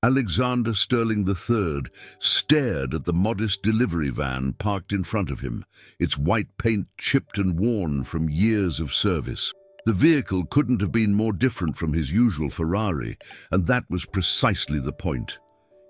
Alexander Sterling III stared at the modest delivery van parked in front of him, its white paint chipped and worn from years of service. The vehicle couldn't have been more different from his usual Ferrari, and that was precisely the point.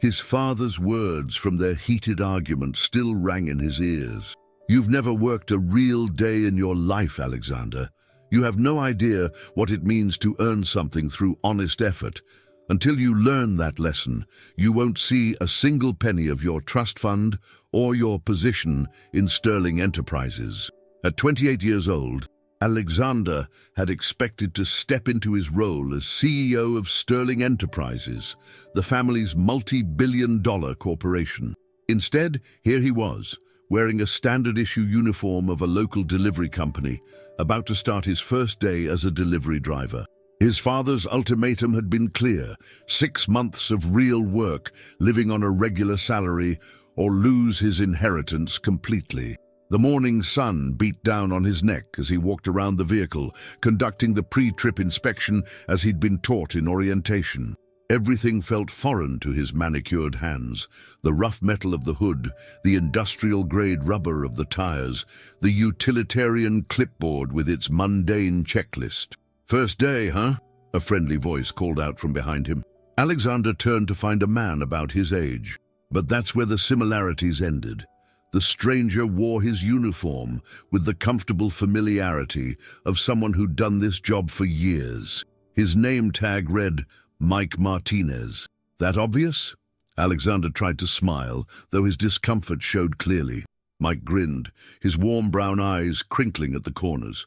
His father's words from their heated argument still rang in his ears. "You've never worked a real day in your life, Alexander. You have no idea what it means to earn something through honest effort. Until you learn that lesson, you won't see a single penny of your trust fund or your position in Sterling Enterprises." At 28 years old, Alexander had expected to step into his role as CEO of Sterling Enterprises, the family's multi-billion-dollar corporation. Instead, here he was, wearing a standard-issue uniform of a local delivery company, about to start his first day as a delivery driver. His father's ultimatum had been clear: 6 months of real work, living on a regular salary, or lose his inheritance completely. The morning sun beat down on his neck as he walked around the vehicle, conducting the pre-trip inspection as he'd been taught in orientation. Everything felt foreign to his manicured hands: the rough metal of the hood, the industrial-grade rubber of the tires, the utilitarian clipboard with its mundane checklist. "First day, huh?" a friendly voice called out from behind him. Alexander turned to find a man about his age. But that's where the similarities ended. The stranger wore his uniform with the comfortable familiarity of someone who'd done this job for years. His name tag read Mike Martinez. That obvious? Alexander tried to smile, though his discomfort showed clearly. Mike grinned, his warm brown eyes crinkling at the corners.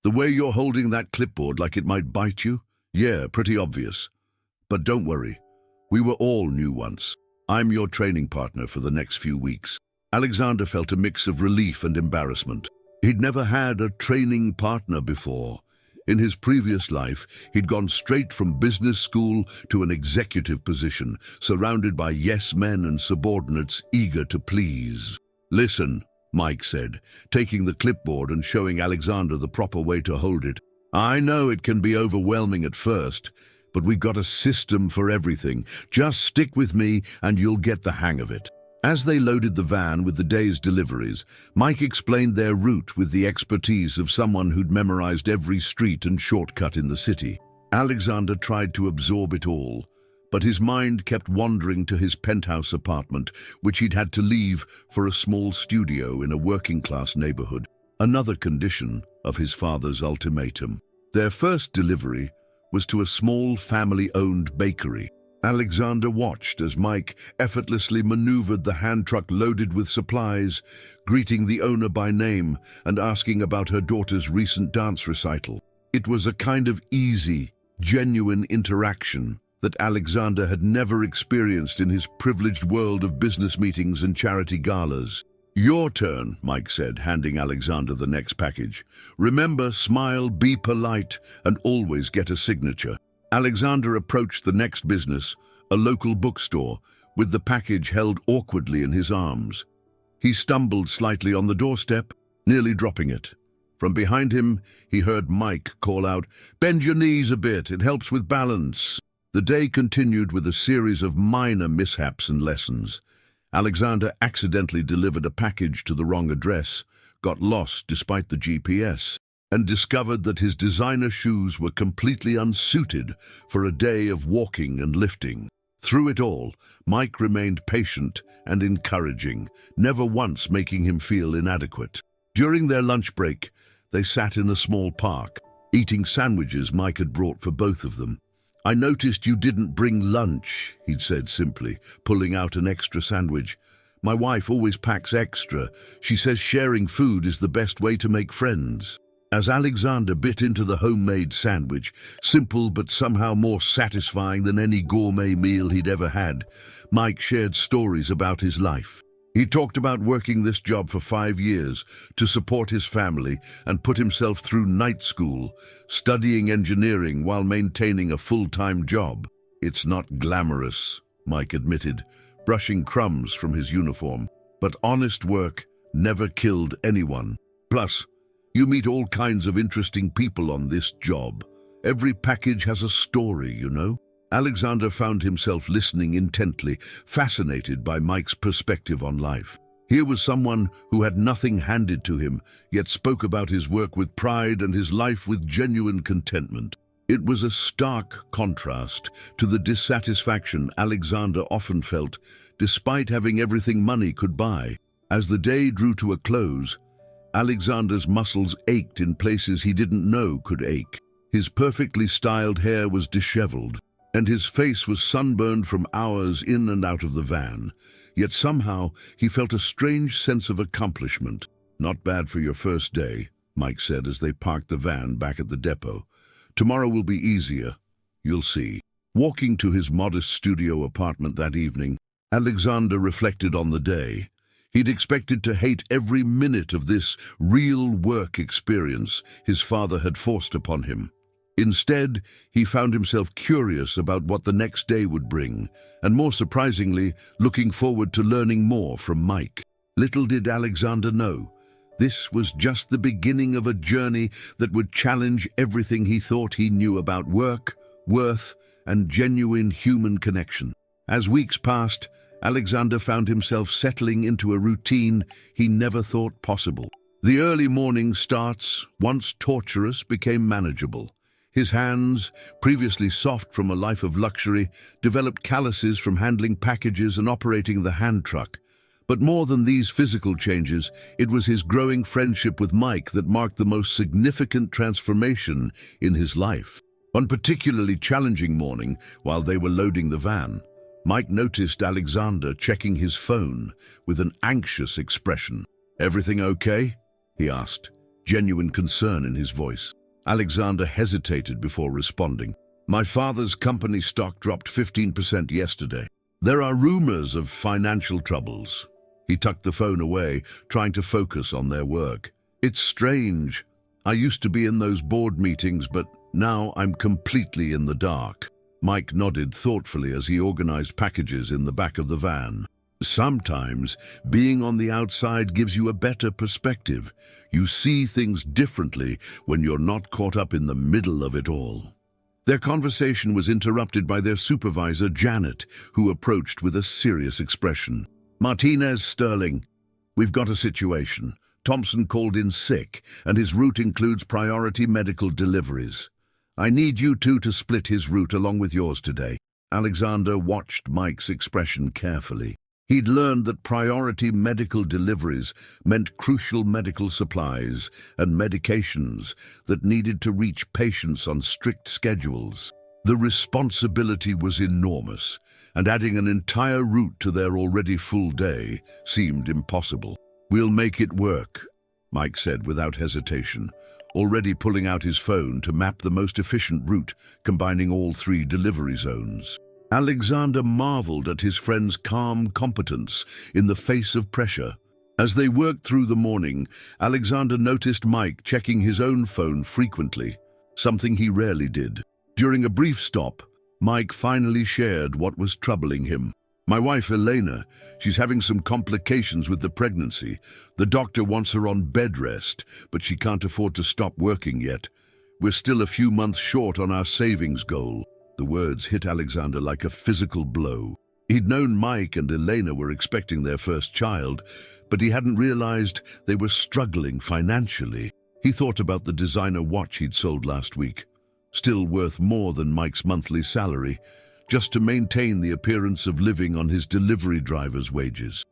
"The way you're holding that clipboard like it might bite you? Yeah, pretty obvious. But don't worry, we were all new once. I'm your training partner for the next few weeks." Alexander felt a mix of relief and embarrassment. He'd never had a training partner before. In his previous life, he'd gone straight from business school to an executive position, surrounded by yes-men and subordinates eager to please. "Listen," Mike said, taking the clipboard and showing Alexander the proper way to hold it. "I know it can be overwhelming at first, but we've got a system for everything. Just stick with me and you'll get the hang of it." As they loaded the van with the day's deliveries, Mike explained their route with the expertise of someone who'd memorized every street and shortcut in the city. Alexander tried to absorb it all, but his mind kept wandering to his penthouse apartment, which he'd had to leave for a small studio in a working-class neighborhood. Another condition of his father's ultimatum. Their first delivery was to a small family-owned bakery. Alexander watched as Mike effortlessly maneuvered the hand truck loaded with supplies, greeting the owner by name and asking about her daughter's recent dance recital. It was a kind of easy, genuine interaction that Alexander had never experienced in his privileged world of business meetings and charity galas. "Your turn," Mike said, handing Alexander the next package. "Remember, smile, be polite, and always get a signature." Alexander approached the next business, a local bookstore, with the package held awkwardly in his arms. He stumbled slightly on the doorstep, nearly dropping it. From behind him, he heard Mike call out, "Bend your knees a bit, it helps with balance." The day continued with a series of minor mishaps and lessons. Alexander accidentally delivered a package to the wrong address, got lost despite the GPS, and discovered that his designer shoes were completely unsuited for a day of walking and lifting. Through it all, Mike remained patient and encouraging, never once making him feel inadequate. During their lunch break, they sat in a small park, eating sandwiches Mike had brought for both of them. "I noticed you didn't bring lunch," he'd said simply, pulling out an extra sandwich. "My wife always packs extra. She says sharing food is the best way to make friends." As Alexander bit into the homemade sandwich, simple but somehow more satisfying than any gourmet meal he'd ever had, Mike shared stories about his life. He talked about working this job for 5 years to support his family and put himself through night school, studying engineering while maintaining a full-time job. "It's not glamorous," Mike admitted, brushing crumbs from his uniform, "but honest work never killed anyone. Plus, you meet all kinds of interesting people on this job. Every package has a story, you know." Alexander found himself listening intently, fascinated by Mike's perspective on life. Here was someone who had nothing handed to him, yet spoke about his work with pride and his life with genuine contentment. It was a stark contrast to the dissatisfaction Alexander often felt, despite having everything money could buy. As the day drew to a close, Alexander's muscles ached in places he didn't know could ache. His perfectly styled hair was disheveled, and his face was sunburned from hours in and out of the van. Yet somehow he felt a strange sense of accomplishment. "Not bad for your first day," Mike said as they parked the van back at the depot. "Tomorrow will be easier. You'll see." Walking to his modest studio apartment that evening, Alexander reflected on the day. He'd expected to hate every minute of this real work experience his father had forced upon him. Instead, he found himself curious about what the next day would bring, and more surprisingly, looking forward to learning more from Mike. Little did Alexander know, this was just the beginning of a journey that would challenge everything he thought he knew about work, worth, and genuine human connection. As weeks passed, Alexander found himself settling into a routine he never thought possible. The early morning starts, once torturous, became manageable. His hands, previously soft from a life of luxury, developed calluses from handling packages and operating the hand truck. But more than these physical changes, it was his growing friendship with Mike that marked the most significant transformation in his life. One particularly challenging morning, while they were loading the van, Mike noticed Alexander checking his phone with an anxious expression. "Everything okay?" he asked, genuine concern in his voice. Alexander hesitated before responding. "My father's company stock dropped 15% yesterday. There are rumors of financial troubles." He tucked the phone away, trying to focus on their work. "It's strange. I used to be in those board meetings, but now I'm completely in the dark." Mike nodded thoughtfully as he organized packages in the back of the van. "Sometimes being on the outside gives you a better perspective. You see things differently when you're not caught up in the middle of it all." Their conversation was interrupted by their supervisor, Janet, who approached with a serious expression. "Martinez, Sterling, we've got a situation. Thompson called in sick, and his route includes priority medical deliveries. I need you two to split his route along with yours today." Alexander watched Mike's expression carefully. He'd learned that priority medical deliveries meant crucial medical supplies and medications that needed to reach patients on strict schedules. The responsibility was enormous, and adding an entire route to their already full day seemed impossible. "We'll make it work," Mike said without hesitation, already pulling out his phone to map the most efficient route, combining all 3 delivery zones. Alexander marveled at his friend's calm competence in the face of pressure. As they worked through the morning, Alexander noticed Mike checking his own phone frequently, something he rarely did. During a brief stop, Mike finally shared what was troubling him. "My wife, Elena, she's having some complications with the pregnancy. The doctor wants her on bed rest, but she can't afford to stop working yet. We're still a few months short on our savings goal." The words hit Alexander like a physical blow. He'd known Mike and Elena were expecting their first child, but he hadn't realized they were struggling financially. He thought about the designer watch he'd sold last week, still worth more than Mike's monthly salary, just to maintain the appearance of living on his delivery driver's wages.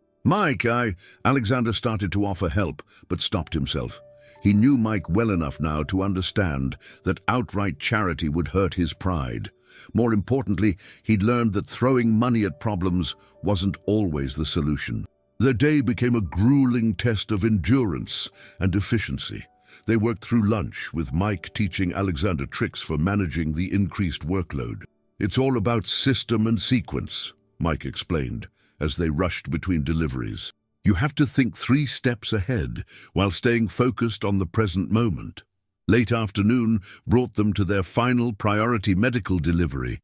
Alexander started to offer help, but stopped himself. He knew Mike well enough now to understand that outright charity would hurt his pride. More importantly, he'd learned that throwing money at problems wasn't always the solution. The day became a grueling test of endurance and efficiency. They worked through lunch, with Mike teaching Alexander tricks for managing the increased workload. "It's all about system and sequence," Mike explained, as they rushed between deliveries. "You have to think 3 steps ahead while staying focused on the present moment." Late afternoon brought them to their final priority medical delivery,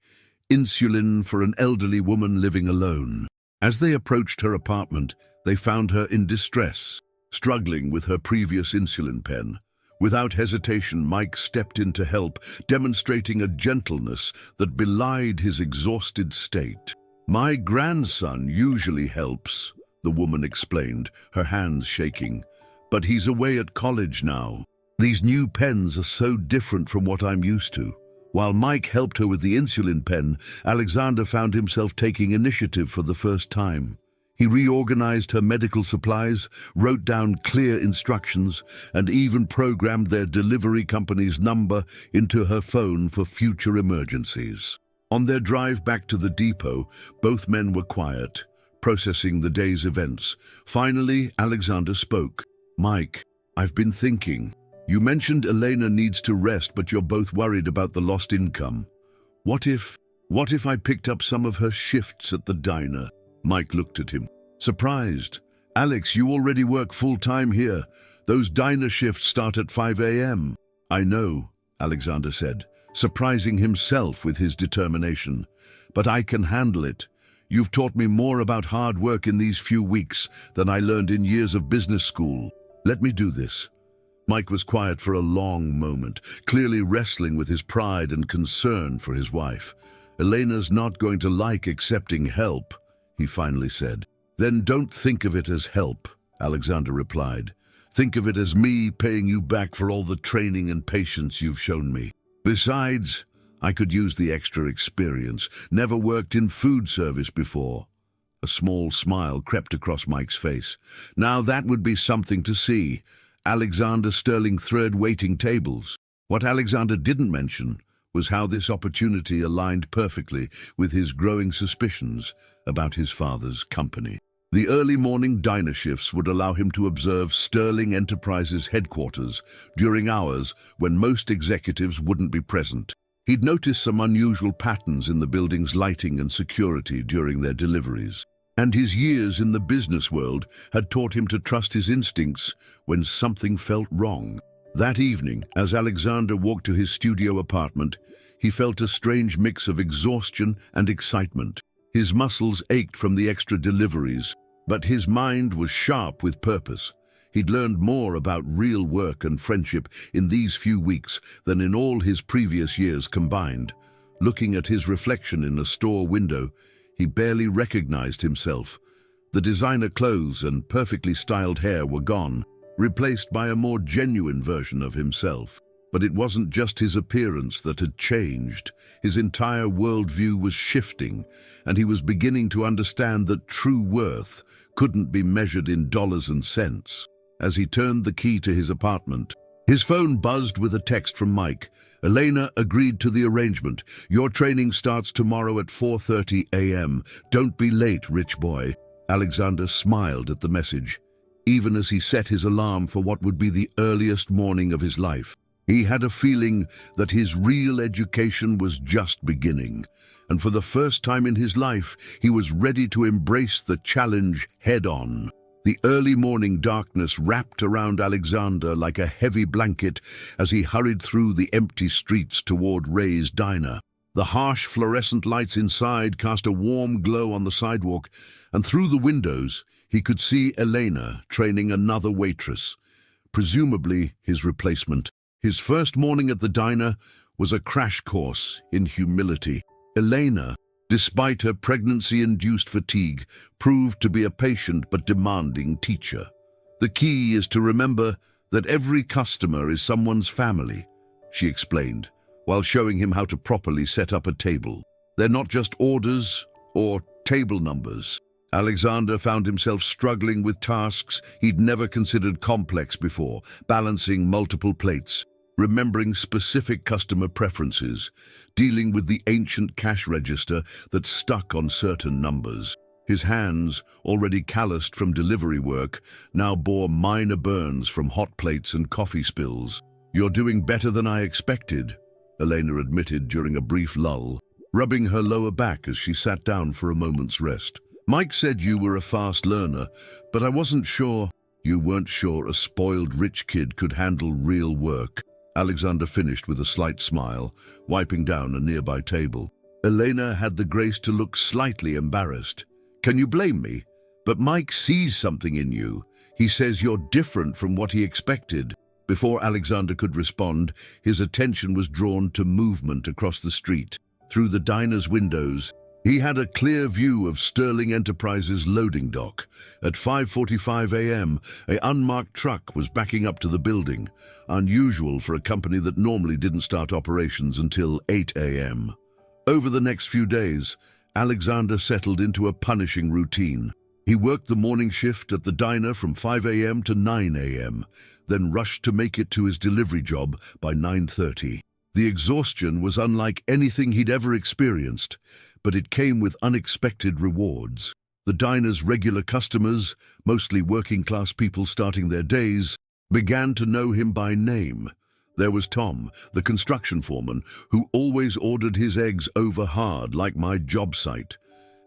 insulin for an elderly woman living alone. As they approached her apartment, they found her in distress, struggling with her previous insulin pen. Without hesitation, Mike stepped in to help, demonstrating a gentleness that belied his exhausted state. "My grandson usually helps," the woman explained, her hands shaking. "But he's away at college now. These new pens are so different from what I'm used to." While Mike helped her with the insulin pen, Alexander found himself taking initiative for the first time. He reorganized her medical supplies, wrote down clear instructions, and even programmed their delivery company's number into her phone for future emergencies. On their drive back to the depot, both men were quiet, processing the day's events. Finally, Alexander spoke. "Mike, I've been thinking. You mentioned Elena needs to rest, but you're both worried about the lost income. What if I picked up some of her shifts at the diner?" Mike looked at him, surprised. "Alex, you already work full-time here. Those diner shifts start at 5 a.m. "I know," Alexander said, surprising himself with his determination. "But I can handle it. You've taught me more about hard work in these few weeks than I learned in years of business school. Let me do this." Mike was quiet for a long moment, clearly wrestling with his pride and concern for his wife. "Elena's not going to like accepting help," he finally said. "Then don't think of it as help," Alexander replied. "Think of it as me paying you back for all the training and patience you've shown me. Besides, I could use the extra experience. Never worked in food service before." A small smile crept across Mike's face. Now that would be something to see. Alexander Sterling Thread waiting tables. What Alexander didn't mention was how this opportunity aligned perfectly with his growing suspicions about his father's company. The early morning diner shifts would allow him to observe Sterling Enterprises headquarters during hours when most executives wouldn't be present. He'd noticed some unusual patterns in the building's lighting and security during their deliveries. And his years in the business world had taught him to trust his instincts when something felt wrong. That evening, as Alexander walked to his studio apartment, he felt a strange mix of exhaustion and excitement. His muscles ached from the extra deliveries, but his mind was sharp with purpose. He'd learned more about real work and friendship in these few weeks than in all his previous years combined. Looking at his reflection in a store window, he barely recognized himself. The designer clothes and perfectly styled hair were gone, replaced by a more genuine version of himself. But it wasn't just his appearance that had changed. His entire worldview was shifting, and he was beginning to understand that true worth couldn't be measured in dollars and cents. As he turned the key to his apartment, his phone buzzed with a text from Mike. "Elena agreed to the arrangement. Your training starts tomorrow at 4:30 a.m. Don't be late, rich boy." Alexander smiled at the message, even as he set his alarm for what would be the earliest morning of his life. He had a feeling that his real education was just beginning, and for the first time in his life, he was ready to embrace the challenge head-on. The early morning darkness wrapped around Alexander like a heavy blanket as he hurried through the empty streets toward Ray's diner. The harsh fluorescent lights inside cast a warm glow on the sidewalk, and through the windows he could see Elena training another waitress, presumably his replacement. His first morning at the diner was a crash course in humility. Elena, despite her pregnancy-induced fatigue, proved to be a patient but demanding teacher. "The key is to remember that every customer is someone's family," she explained, while showing him how to properly set up a table. "They're not just orders or table numbers." Alexander found himself struggling with tasks he'd never considered complex before, balancing multiple plates, remembering specific customer preferences, dealing with the ancient cash register that stuck on certain numbers. His hands, already calloused from delivery work, now bore minor burns from hot plates and coffee spills. "You're doing better than I expected," Elena admitted during a brief lull, rubbing her lower back as she sat down for a moment's rest. "Mike said you were a fast learner, but I wasn't sure." "You weren't sure a spoiled rich kid could handle real work," Alexander finished with a slight smile, wiping down a nearby table. Elena had the grace to look slightly embarrassed. "Can you blame me? But Mike sees something in you. He says you're different from what he expected." Before Alexander could respond, his attention was drawn to movement across the street. Through the diner's windows, he had a clear view of Sterling Enterprises' loading dock. At 5:45 a.m., an unmarked truck was backing up to the building, unusual for a company that normally didn't start operations until 8 a.m. Over the next few days, Alexander settled into a punishing routine. He worked the morning shift at the diner from 5 a.m. to 9 a.m., then rushed to make it to his delivery job by 9:30. The exhaustion was unlike anything he'd ever experienced, but it came with unexpected rewards. The diner's regular customers, mostly working-class people starting their days, began to know him by name. There was Tom, the construction foreman, who always ordered his eggs over hard like my job site.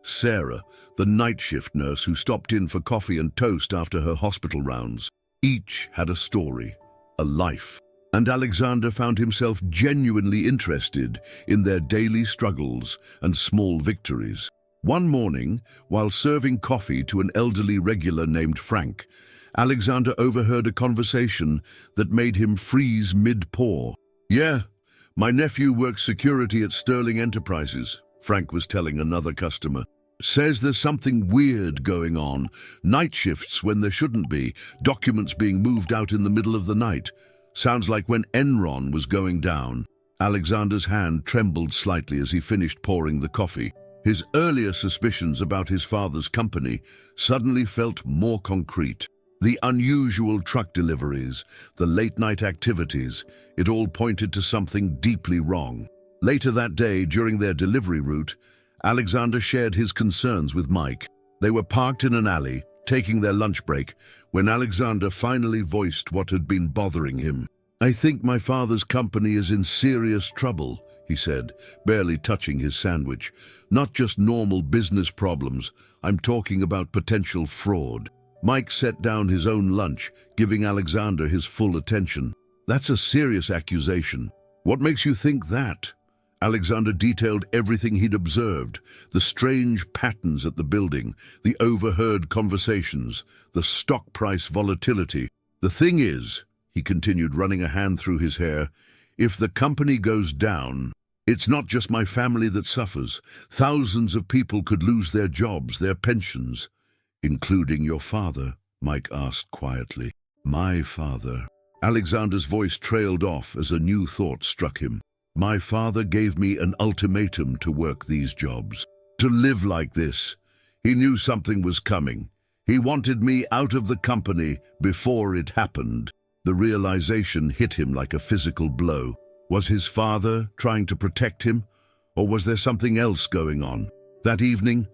Sarah, the night shift nurse who stopped in for coffee and toast after her hospital rounds. Each had a story, a life, and Alexander found himself genuinely interested in their daily struggles and small victories. One morning, while serving coffee to an elderly regular named Frank, Alexander overheard a conversation that made him freeze mid-pour. "Yeah, my nephew works security at Sterling Enterprises," Frank was telling another customer. "Says there's something weird going on. Night shifts when there shouldn't be, documents being moved out in the middle of the night. Sounds like when Enron was going down." Alexander's hand trembled slightly as he finished pouring the coffee. His earlier suspicions about his father's company suddenly felt more concrete. The unusual truck deliveries, the late-night activities, it all pointed to something deeply wrong. Later that day, during their delivery route, Alexander shared his concerns with Mike. They were parked in an alley, taking their lunch break, when Alexander finally voiced what had been bothering him. "I think my father's company is in serious trouble," he said, barely touching his sandwich. "Not just normal business problems. I'm talking about potential fraud." Mike set down his own lunch, giving Alexander his full attention. "That's a serious accusation. What makes you think that?" Alexander detailed everything he'd observed, the strange patterns at the building, the overheard conversations, the stock price volatility. "The thing is," he continued, running a hand through his hair, "if the company goes down, it's not just my family that suffers. Thousands of people could lose their jobs, their pensions." "Including your father?" Mike asked quietly. "My father." Alexander's voice trailed off as a new thought struck him. "My father gave me an ultimatum to work these jobs, to live like this. He knew something was coming. He wanted me out of the company before it happened." The realization hit him like a physical blow. Was his father trying to protect him, or was there something else going on? That evening,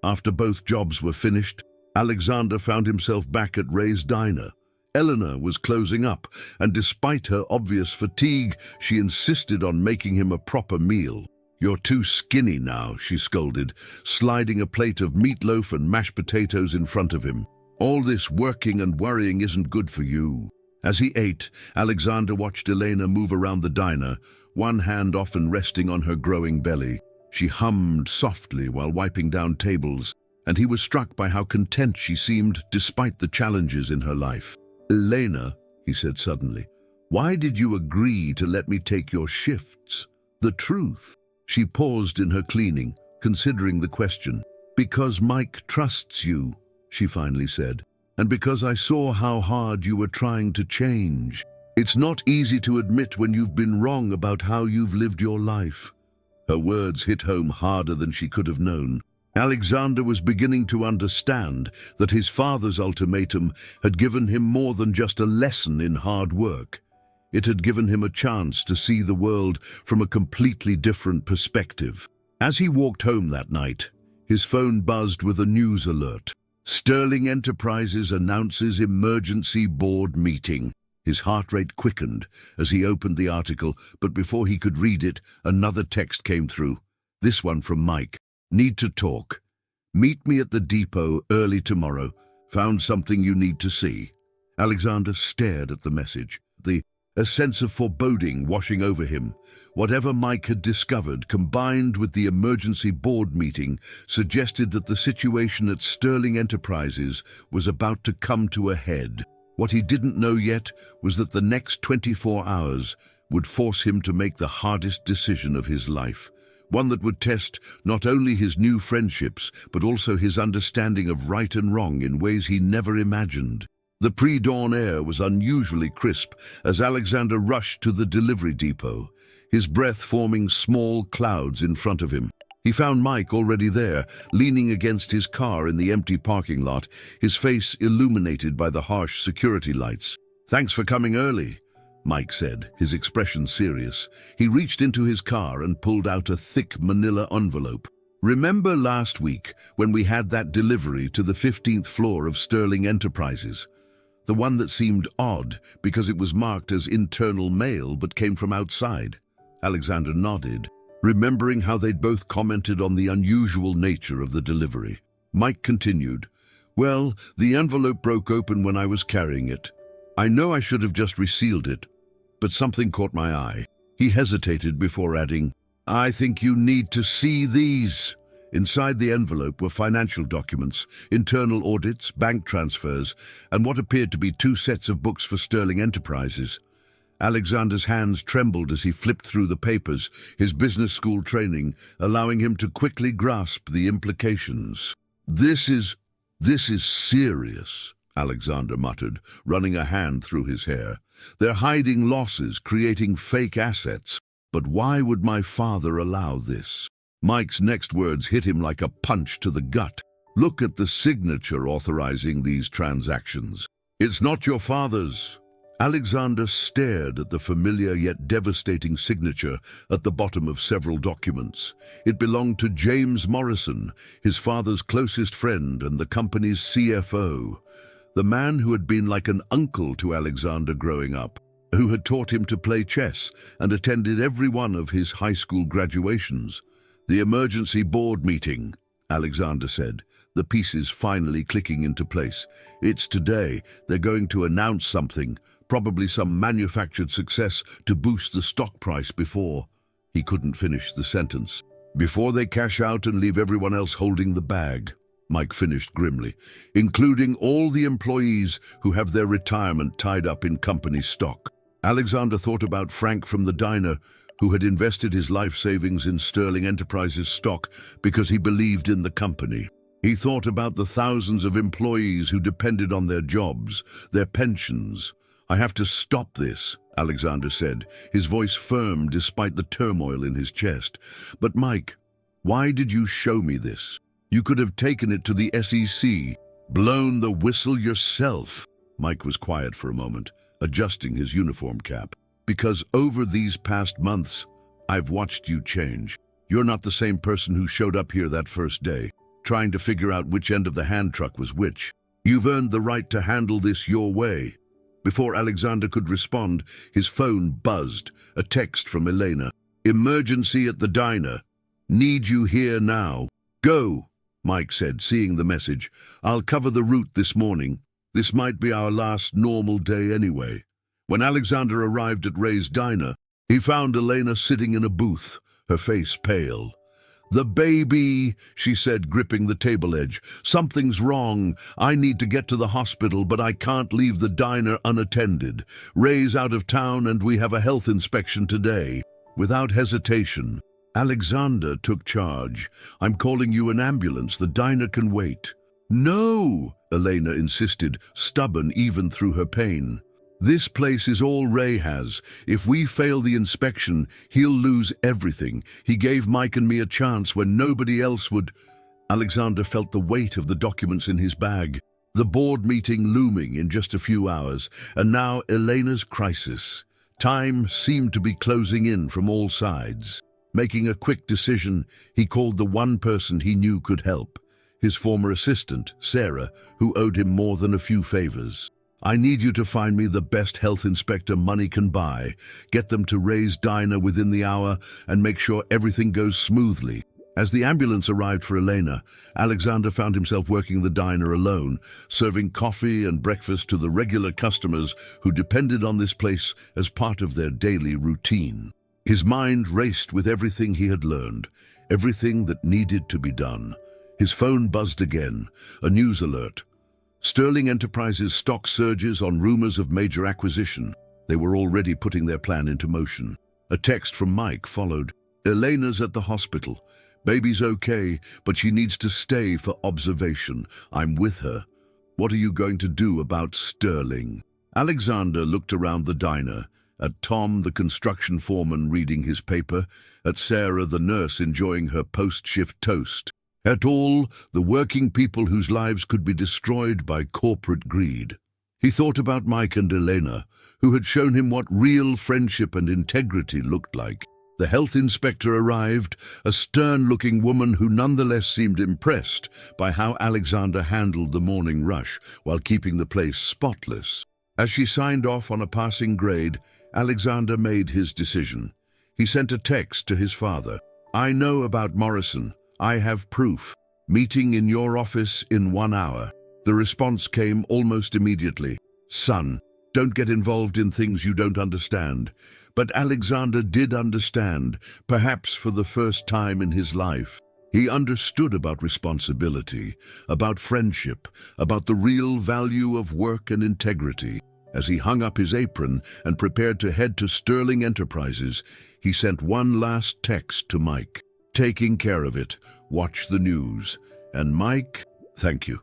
after both jobs were finished, Alexander found himself back at Ray's diner. Elena was closing up, and despite her obvious fatigue, she insisted on making him a proper meal. "You're too skinny now," she scolded, sliding a plate of meatloaf and mashed potatoes in front of him. "All this working and worrying isn't good for you." As he ate, Alexander watched Elena move around the diner, one hand often resting on her growing belly. She hummed softly while wiping down tables, and he was struck by how content she seemed despite the challenges in her life. "Elena," he said suddenly, "why did you agree to let me take your shifts? The truth." She paused in her cleaning, considering the question. "Because Mike trusts you," she finally said, "and because I saw how hard you were trying to change. It's not easy to admit when you've been wrong about how you've lived your life." Her words hit home harder than she could have known. Alexander was beginning to understand that his father's ultimatum had given him more than just a lesson in hard work. It had given him a chance to see the world from a completely different perspective. As he walked home that night, his phone buzzed with a news alert. "Sterling Enterprises announces emergency board meeting." His heart rate quickened as he opened the article, but before he could read it, another text came through. This one from Mike. "Need to talk. Meet me at the depot early tomorrow. Found something you need to see." Alexander stared at the message, a sense of foreboding washing over him. Whatever Mike had discovered, combined with the emergency board meeting, suggested that the situation at Sterling Enterprises was about to come to a head. What he didn't know yet was that the next 24 hours would force him to make the hardest decision of his life, one that would test not only his new friendships, but also his understanding of right and wrong in ways he never imagined. The pre-dawn air was unusually crisp as Alexander rushed to the delivery depot, his breath forming small clouds in front of him. He found Mike already there, leaning against his car in the empty parking lot, his face illuminated by the harsh security lights. "Thanks for coming early," Mike said, his expression serious. He reached into his car and pulled out a thick manila envelope. "Remember last week when we had that delivery to the 15th floor of Sterling Enterprises? The one that seemed odd because it was marked as internal mail but came from outside?" Alexander nodded, remembering how they'd both commented on the unusual nature of the delivery. Mike continued, "Well, the envelope broke open when I was carrying it. I know I should have just resealed it, but something caught my eye." He hesitated before adding, "I think you need to see these." Inside the envelope were financial documents, internal audits, bank transfers, and what appeared to be 2 sets of books for Sterling Enterprises. Alexander's hands trembled as he flipped through the papers, his business school training allowing him to quickly grasp the implications. This is serious," Alexander muttered, running a hand through his hair. "They're hiding losses, creating fake assets. But why would my father allow this?" Mike's next words hit him like a punch to the gut. "Look at the signature authorizing these transactions. It's not your father's." Alexander stared at the familiar yet devastating signature at the bottom of several documents. It belonged to James Morrison, his father's closest friend and the company's CFO, the man who had been like an uncle to Alexander growing up, who had taught him to play chess and attended every one of his high school graduations. "The emergency board meeting," Alexander said, the pieces finally clicking into place. "It's today. They're going to announce something, probably some manufactured success to boost the stock price before—" He couldn't finish the sentence. "Before they cash out and leave everyone else holding the bag," Mike finished grimly, "including all the employees who have their retirement tied up in company stock." Alexander thought about Frank from the diner, who had invested his life savings in Sterling Enterprises stock because he believed in the company. He thought about the thousands of employees who depended on their jobs, their pensions. "I have to stop this," Alexander said, his voice firm despite the turmoil in his chest. "But Mike, why did you show me this? You could have taken it to the SEC, blown the whistle yourself." Mike was quiet for a moment, adjusting his uniform cap. "Because over these past months, I've watched you change. You're not the same person who showed up here that first day, trying to figure out which end of the hand truck was which. You've earned the right to handle this your way." Before Alexander could respond, his phone buzzed, a text from Elena. "Emergency at the diner. Need you here now." "Go," Mike said, seeing the message. "I'll cover the route this morning. This might be our last normal day anyway." When Alexander arrived at Ray's diner, he found Elena sitting in a booth, her face pale. "The baby," she said, gripping the table edge. "Something's wrong. I need to get to the hospital, but I can't leave the diner unattended. Ray's out of town and we have a health inspection today." Without hesitation, Alexander took charge. "I'm calling you an ambulance. The diner can wait." "No," Elena insisted, stubborn even through her pain. "This place is all Ray has. If we fail the inspection, he'll lose everything. He gave Mike and me a chance when nobody else would." Alexander felt the weight of the documents in his bag, the board meeting looming in just a few hours, and now Elena's crisis. Time seemed to be closing in from all sides. Making a quick decision, he called the one person he knew could help, his former assistant, Sarah, who owed him more than a few favors. "I need you to find me the best health inspector money can buy, get them to Ray's diner within the hour, and make sure everything goes smoothly." As the ambulance arrived for Elena, Alexander found himself working the diner alone, serving coffee and breakfast to the regular customers who depended on this place as part of their daily routine. His mind raced with everything he had learned, everything that needed to be done. His phone buzzed again, a news alert. Sterling Enterprises' stock surges on rumors of major acquisition. They were already putting their plan into motion. A text from Mike followed. Elena's at the hospital. Baby's okay, but she needs to stay for observation. I'm with her. What are you going to do about Sterling? Alexander looked around the diner, at Tom, the construction foreman, reading his paper, at Sarah, the nurse, enjoying her post-shift toast, at all the working people whose lives could be destroyed by corporate greed. He thought about Mike and Elena, who had shown him what real friendship and integrity looked like. The health inspector arrived, a stern-looking woman who nonetheless seemed impressed by how Alexander handled the morning rush while keeping the place spotless. As she signed off on a passing grade, Alexander made his decision. He sent a text to his father. I know about Morrison. I have proof. Meeting in your office in 1 hour. The response came almost immediately. Son, don't get involved in things you don't understand. But Alexander did understand, perhaps for the first time in his life. He understood about responsibility, about friendship, about the real value of work and integrity. As he hung up his apron and prepared to head to Sterling Enterprises, he sent one last text to Mike. Taking care of it. Watch the news. And Mike, thank you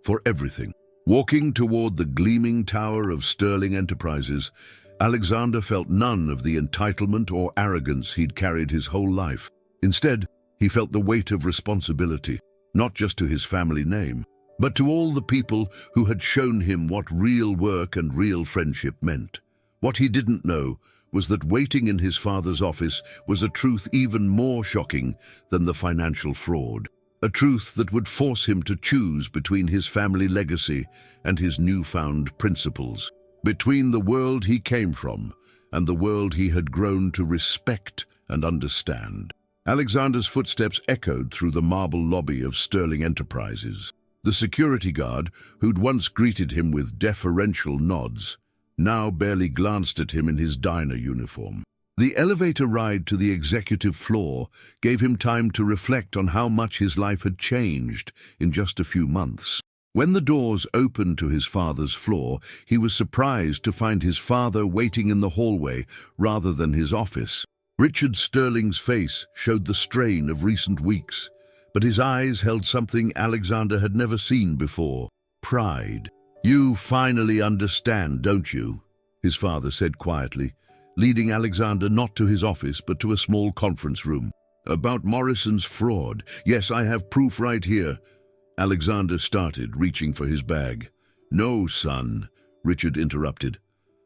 for everything. Walking toward the gleaming tower of Sterling Enterprises, Alexander felt none of the entitlement or arrogance he'd carried his whole life. Instead, he felt the weight of responsibility, not just to his family name, but to all the people who had shown him what real work and real friendship meant. What he didn't know was that waiting in his father's office was a truth even more shocking than the financial fraud, a truth that would force him to choose between his family legacy and his newfound principles, between the world he came from and the world he had grown to respect and understand. Alexander's footsteps echoed through the marble lobby of Sterling Enterprises. The security guard, who'd once greeted him with deferential nods, now barely glanced at him in his diner uniform. The elevator ride to the executive floor gave him time to reflect on how much his life had changed in just a few months. When the doors opened to his father's floor, he was surprised to find his father waiting in the hallway rather than his office. Richard Sterling's face showed the strain of recent weeks, but his eyes held something Alexander had never seen before: pride. You finally understand, don't you? His father said quietly, leading Alexander not to his office but to a small conference room. About Morrison's fraud. Yes, I have proof right here. Alexander started, reaching for his bag. No, son, Richard interrupted.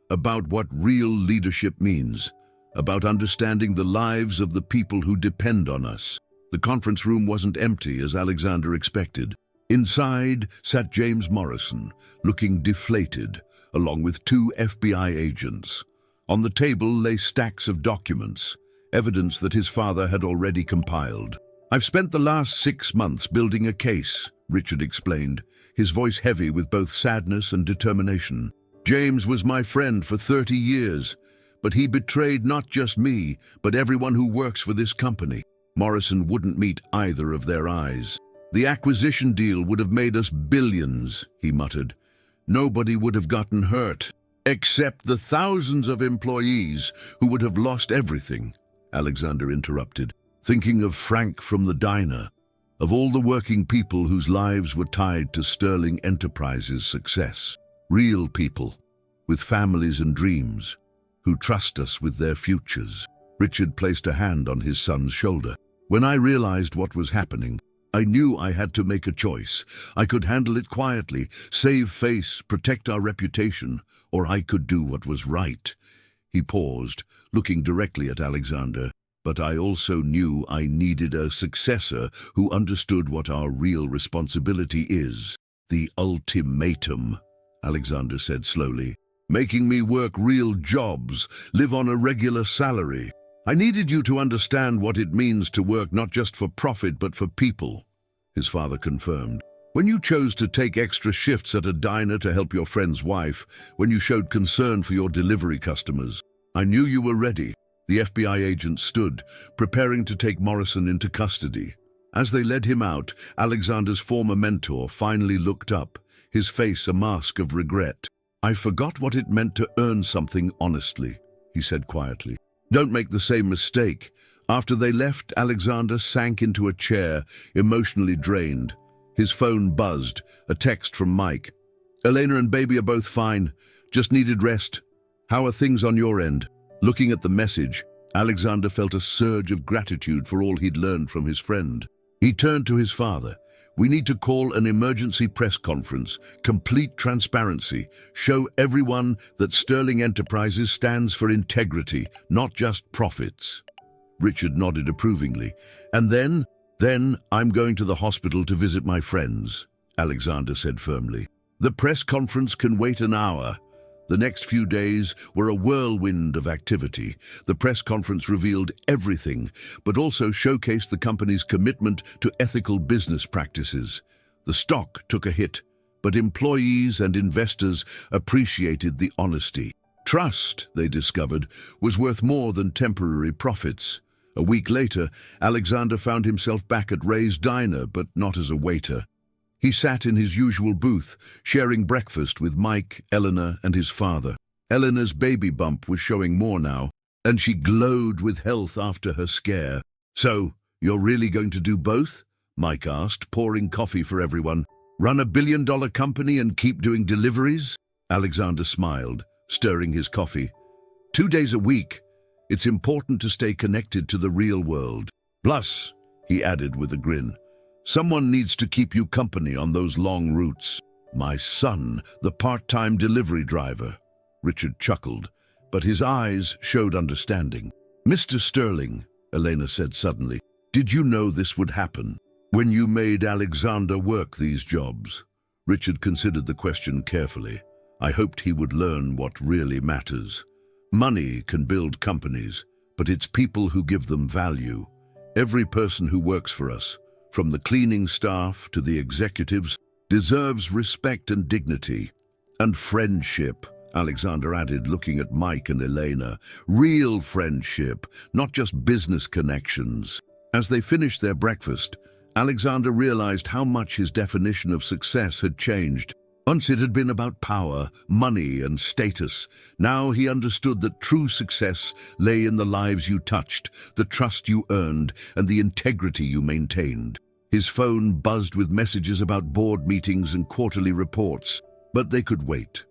About what real leadership means. About understanding the lives of the people who depend on us. The conference room wasn't empty as Alexander expected. Inside sat James Morrison, looking deflated, along with 2 FBI agents. On the table lay stacks of documents, evidence that his father had already compiled. I've spent the last 6 months building a case, Richard explained, his voice heavy with both sadness and determination. James was my friend for 30 years, but he betrayed not just me, but everyone who works for this company. Morrison wouldn't meet either of their eyes. The acquisition deal would have made us billions, he muttered. Nobody would have gotten hurt, except the thousands of employees who would have lost everything, Alexander interrupted, thinking of Frank from the diner, of all the working people whose lives were tied to Sterling Enterprises' success. Real people, with families and dreams, who trust us with their futures. Richard placed a hand on his son's shoulder. When I realized what was happening, I knew I had to make a choice. I could handle it quietly, save face, protect our reputation, or I could do what was right. He paused, looking directly at Alexander. But I also knew I needed a successor who understood what our real responsibility is. The ultimatum, Alexander said slowly. Making me work real jobs, live on a regular salary. I needed you to understand what it means to work not just for profit but for people, his father confirmed. When you chose to take extra shifts at a diner to help your friend's wife, when you showed concern for your delivery customers, I knew you were ready. The FBI agent stood, preparing to take Morrison into custody. As they led him out, Alexander's former mentor finally looked up, his face a mask of regret. "I forgot what it meant to earn something honestly," he said quietly. "Don't make the same mistake." After they left, Alexander sank into a chair, emotionally drained. His phone buzzed, a text from Mike. "Elena and baby are both fine, just needed rest. How are things on your end?" Looking at the message, Alexander felt a surge of gratitude for all he'd learned from his friend. He turned to his father. "We need to call an emergency press conference, complete transparency, show everyone that Sterling Enterprises stands for integrity, not just profits." Richard nodded approvingly. "And then I'm going to the hospital to visit my friends," Alexander said firmly. "The press conference can wait an hour." The next few days were a whirlwind of activity. The press conference revealed everything, but also showcased the company's commitment to ethical business practices. The stock took a hit, but employees and investors appreciated the honesty. Trust, they discovered, was worth more than temporary profits. A week later, Alexander found himself back at Ray's diner, but not as a waiter. He sat in his usual booth, sharing breakfast with Mike, Elena, and his father. Elena's baby bump was showing more now, and she glowed with health after her scare. "So, you're really going to do both?" Mike asked, pouring coffee for everyone. "Run a billion-dollar company and keep doing deliveries?" Alexander smiled, stirring his coffee. "2 days a week. It's important to stay connected to the real world. Plus," he added with a grin, "someone needs to keep you company on those long routes." "My son, the part-time delivery driver," Richard chuckled, but his eyes showed understanding. "Mr. Sterling," Elena said suddenly, "did you know this would happen when you made Alexander work these jobs?" Richard considered the question carefully. "I hoped he would learn what really matters. Money can build companies, but it's people who give them value. Every person who works for us, from the cleaning staff to the executives, deserves respect and dignity. And friendship," Alexander added, looking at Mike and Elena. "Real friendship, not just business connections." As they finished their breakfast, Alexander realized how much his definition of success had changed. Once it had been about power, money, and status. Now he understood that true success lay in the lives you touched, the trust you earned, and the integrity you maintained. His phone buzzed with messages about board meetings and quarterly reports, but they could wait.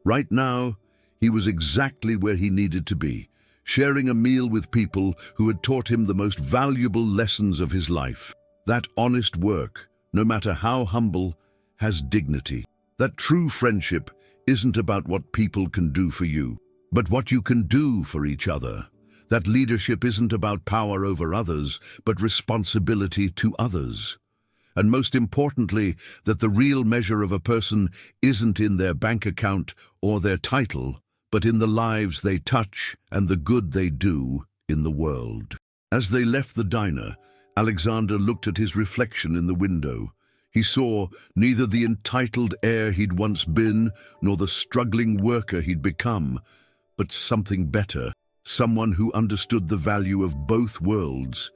Right now, he was exactly where he needed to be, sharing a meal with people who had taught him the most valuable lessons of his life. That honest work, no matter how humble, has dignity. That true friendship isn't about what people can do for you, but what you can do for each other. That leadership isn't about power over others, but responsibility to others. And most importantly, that the real measure of a person isn't in their bank account or their title, but in the lives they touch and the good they do in the world. As they left the diner, Alexander looked at his reflection in the window. He saw neither the entitled heir he'd once been, nor the struggling worker he'd become, but something better, someone who understood the value of both worlds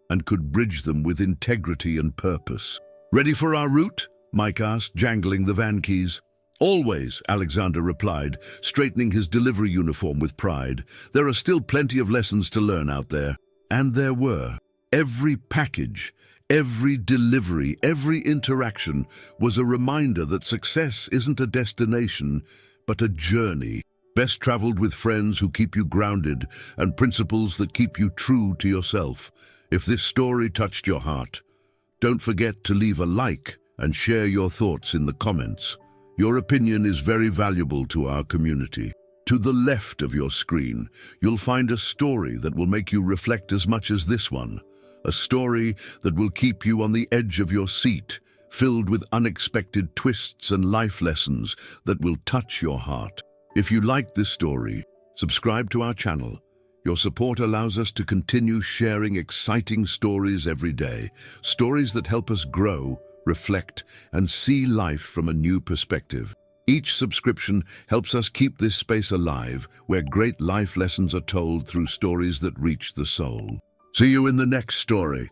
and could bridge them with integrity and purpose. "Ready for our route?" Mike asked, jangling the van keys. "Always," Alexander replied, straightening his delivery uniform with pride. "There are still plenty of lessons to learn out there." And there were. Every package, every delivery, every interaction was a reminder that success isn't a destination, but a journey, best traveled with friends who keep you grounded and principles that keep you true to yourself. If this story touched your heart, don't forget to leave a like and share your thoughts in the comments. Your opinion is very valuable to our community. To the left of your screen, you'll find a story that will make you reflect as much as this one. A story that will keep you on the edge of your seat, filled with unexpected twists and life lessons that will touch your heart. If you liked this story, subscribe to our channel. Your support allows us to continue sharing exciting stories every day, stories that help us grow, reflect, and see life from a new perspective. Each subscription helps us keep this space alive, where great life lessons are told through stories that reach the soul. See you in the next story.